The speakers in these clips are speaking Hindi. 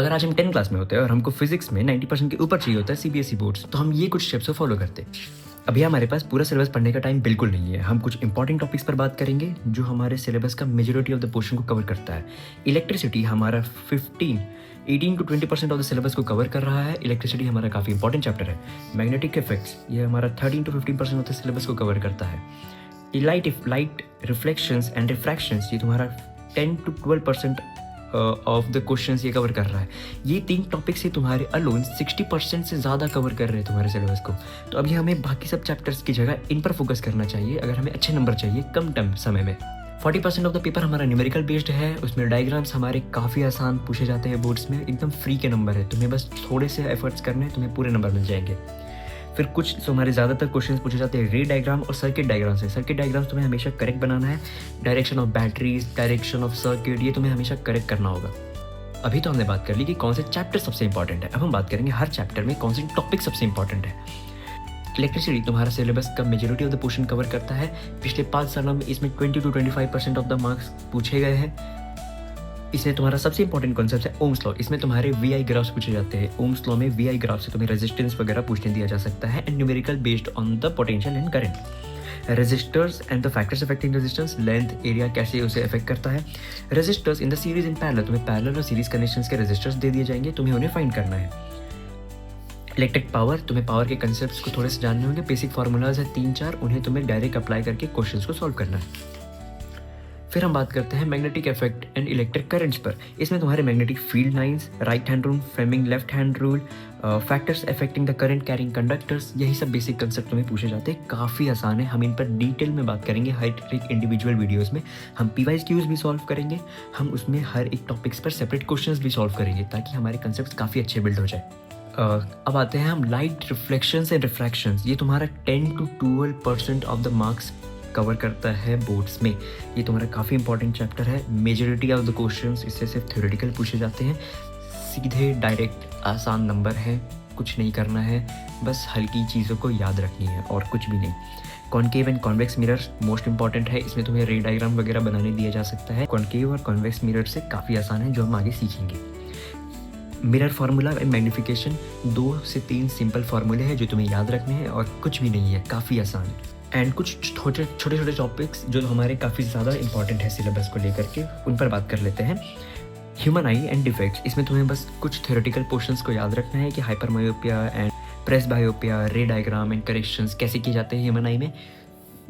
अगर आज हम 10 क्लास में होते हैं और हमको फिजिक्स में 90% के ऊपर चाहिए होता है सीबीएसई बोर्ड्स, तो हम ये कुछ स्टेप्स को फॉलो करते हैं। अभी हमारे पास पूरा सिलेबस पढ़ने का टाइम बिल्कुल नहीं है। हम कुछ इंपॉर्टेंट टॉपिक्स पर बात करेंगे जो हमारे सिलेबस का मेजॉरिटी ऑफ द पोर्शन को कवर करता है। इलेक्ट्रिसिटी हमारा 18 to 20% ऑफ द सिलेबस को कवर कर रहा है। इलेक्ट्रिसिटी हमारा काफ़ी इंपॉर्टेंट चैप्टर है। मैग्नेटिक इफेक्ट्स ये हमारा 13 to 15% ऑफ द सिलेबस को कवर करता है। लाइट रिफ्लेक्शंस एंड रिफ्रैक्शंस ये तुम्हारा 10 to 12% ऑफ द क्वेश्चंस ये कवर कर रहा है। ये 3 टॉपिक्स ही तुम्हारे अलोन 60% से ज़्यादा कवर कर रहे हैं तुम्हारे सिलेबस को। तो अभी हमें बाकी सब चैप्टर्स की जगह इन पर फोकस करना चाहिए अगर हमें अच्छे नंबर चाहिए कम टाइम समय में। 40% ऑफ द पेपर हमारा न्यूमेरिकल बेस्ड है। उसमें डायग्राम्स हमारे काफ़ी आसान पूछे जाते हैं बोर्ड्स में, एकदम फ्री के नंबर है। तुम्हें बस थोड़े से एफर्ट्स करने हैं, तुम्हें पूरे नंबर मिल जाएंगे। फिर कुछ जो हमारे ज़्यादातर क्वेश्चंस पूछे जाते हैं रे डायग्राम और सर्किट डायग्राम से। सर्किट डायग्राम्स तुम्हें हमेशा करेक्ट बनाना है। Direction of batteries, direction of circuit, ये तुम्हें हमेशा करेक्ट करना होगा। अभी तो हमने बात कर ली कि कौन से चैप्टर सबसे इंपॉर्टेंट है। अब हम बात करेंगे हर चैप्टर में कौन से टॉपिक सबसे इंपॉर्टेंट है। इलेक्ट्रिसिटी तुम्हारा सिलेबस का majority of the portion cover करता है। पिछले 5 सालों में इसमें 20 to 25% ऑफ द मार्क्स पूछे गए हैं। इसमें तुम्हारा सबसे इंपॉर्टेंट कॉन्सेप्ट है ओम्स लॉ। इसमें तुम्हारे वीआई ग्राफ्स पूछे जाते हैं। ओम्स लॉ में वीआई ग्राफ से तुम्हें रेजिस्टेंस वगैरह पूछने दिया जा सकता है and numerical based on the potential and current. Resistors and the factors affecting resistance, length, area कैसे उसे अफेक्ट करता है। Resistors in the series in parallel, तुम्हें पैरेलल और सीरीज कनेक्शंस के रेजिस्टर्स दे दिए जाएंगे, तुम्हें उन्हें फाइंड करना है। इलेक्ट्रिक पावर, तुम्हें पावर के कंसेप्ट्स को थोड़े से जानने होंगे। बेसिक फार्मूलाज है 3-4, उन्हें तुम्हें डायरेक्ट अप्लाई करके क्वेश्चंस को सॉल्व करना है। फिर हम बात करते हैं magnetic effect and electric currents पर। इसमें तुम्हारे magnetic field lines, right hand rule, Fleming left hand rule, factors affecting the current carrying conductors, यही सब बेसिक कंसेप्ट तुम्हें पूछे जाते हैं। काफ़ी आसान है। हम इन पर डिटेल में बात करेंगे हर एक इंडिविजुअल वीडियोस में। हम पीवाइज क्यूज भी सॉल्व करेंगे। हम उसमें हर एक टॉपिक्स पर सेपरेट क्वेश्चंस भी सॉल्व करेंगे ताकि हमारे कंसेप्ट काफ़ी अच्छे बिल्ड हो जाए। अब आते हैं हम लाइट रिफ्लेक्शंस एंड रिफ्रैक्शंस। ये तुम्हारा 10 to 12% of the marks cover करता है बोर्ड्स में। ये तुम्हारा काफ़ी इंपॉर्टेंट चैप्टर है। मेजॉरिटी ऑफ द क्वेश्चंस इससे सिर्फ थ्योरेटिकल पूछे जाते हैं। सीधे डायरेक्ट आसान नंबर है, कुछ नहीं करना है, बस हल्की चीज़ों को याद रखनी है और कुछ भी नहीं। Concave and convex mirrors most important है। इसमें तुम्हें रे डायग्राम वगैरह बनाने दिया जा सकता है। कॉन्केव और कॉन्वेक्स मिरर से काफ़ी आसान है, जो हम आगे सीखेंगे। मिरर फार्मूला एंड मैग्निफिकेशन 2 से 3 सिंपल फार्मूले हैं जो तुम्हें याद रखने हैं और कुछ भी नहीं है, काफ़ी आसान है। एंड कुछ छोटे छोटे टॉपिक्स जो हमारे काफ़ी ज़्यादा इंपॉर्टेंट है सिलेबस को लेकर के, उन पर बात कर लेते हैं। ह्यूमन आई एंड डिफेक्ट्स, इसमें तुम्हें बस कुछ थ्योरेटिकल पोर्शंस को याद रखना है कि hypermyopia and presbyopia, ray diagram and corrections कैसे किए जाते हैं ह्यूमन आई में।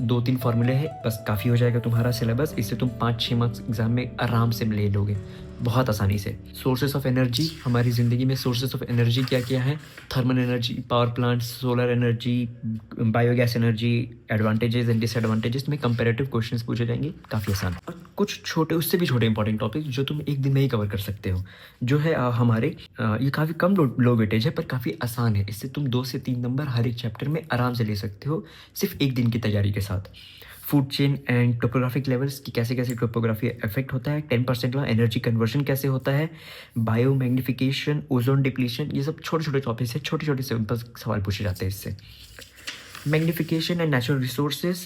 2-3 फार्मूले हैं, बस काफ़ी हो जाएगा तुम्हारा सिलेबस। इससे तुम 5-6 मार्क्स एग्जाम में आराम से ले लोगे बहुत आसानी से। सोर्सेस ऑफ एनर्जी, हमारी ज़िंदगी में सोर्सेस ऑफ एनर्जी क्या क्या है। Thermal energy, power plants, solar energy, biogas energy, advantages and disadvantages में कंपैरेटिव क्वेश्चंस पूछे जाएंगे, काफ़ी आसान। और कुछ छोटे, उससे भी छोटे इंपॉर्टेंट टॉपिक जो तुम एक दिन में ही कवर कर सकते हो, जो है हमारे ये काफ़ी कम लो वेटेज है पर काफ़ी आसान है। इससे तुम 2 से 3 नंबर हर एक चैप्टर में आराम से ले सकते हो सिर्फ एक दिन की तैयारी के साथ। Food chain and topographic levels की कैसे कैसे टोपोग्राफी इफेक्ट होता है। 10% लॉ, एनर्जी कन्वर्जन कैसे होता है, बायो मैग्निफिकेशन, ओजोन डिप्लीशन, ये सब छोटे छोटे टॉपिक्स है। छोटे छोटे से उन पर सवाल पूछे जाते हैं इससे। मैग्निफिकेशन एंड नेचुरल रिसोर्सेज,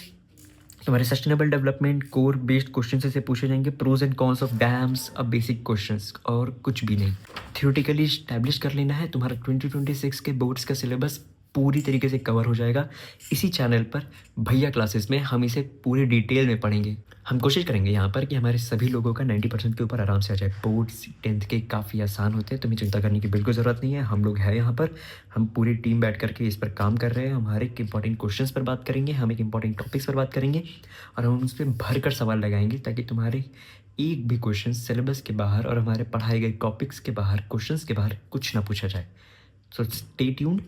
तुम्हारे sustainable development core based question से पूछे जाएंगे। Pros and cons of dams, अब बेसिक क्वेश्चंस और कुछ भी नहीं। थ्योरेटिकली इस्टेब्लिश कर लेना है। तुम्हारा 2026 के बोर्ड्स का सिलेबस पूरी तरीके से कवर हो जाएगा। इसी चैनल पर भैया क्लासेस में हम इसे पूरे डिटेल में पढ़ेंगे। हम कोशिश करेंगे यहाँ पर कि हमारे सभी लोगों का 90% के ऊपर आराम से आ जाए। बोर्ड्स 10th के काफ़ी आसान होते हैं, तुम्हें चिंता करने की बिल्कुल ज़रूरत नहीं है। हम लोग हैं यहाँ पर, हम पूरी टीम बैठ करके इस पर काम कर रहे हैं। हम हर एक इंपॉर्टेंट क्वेश्चंस पर बात करेंगे, हम एक इंपॉर्टेंट टॉपिक्स पर बात करेंगे और हम उस पर भर कर सवाल लगाएंगे ताकि तुम्हारे एक भी क्वेश्चन सिलेबस के बाहर और हमारे पढ़ाए गए टॉपिक्स के बाहर, क्वेश्चंस के बाहर कुछ ना पूछा जाए। So stay tuned.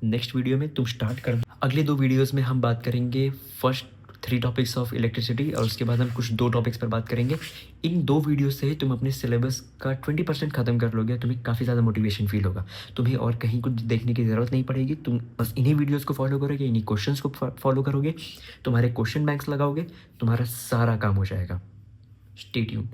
Next video में तुम स्टार्ट कर दो। अगले 2 वीडियोस में हम बात करेंगे फर्स्ट 3 टॉपिक्स ऑफ इलेक्ट्रिसिटी और उसके बाद हम कुछ 2 टॉपिक्स पर बात करेंगे। इन 2 वीडियो से ही तुम अपने सिलेबस का 20% ख़त्म कर लोगे। तुम्हें काफ़ी ज़्यादा मोटिवेशन फील होगा। तुम्हें और कहीं कुछ देखने की ज़रूरत नहीं पड़ेगी। तुम बस इन्हीं वीडियोज़ को फॉलो करोगे, इन्हीं क्वेश्चंस को फॉलो करोगे, तुम्हारे क्वेश्चन बैंक्स लगाओगे, तुम्हारा सारा काम हो जाएगा। Stay tuned.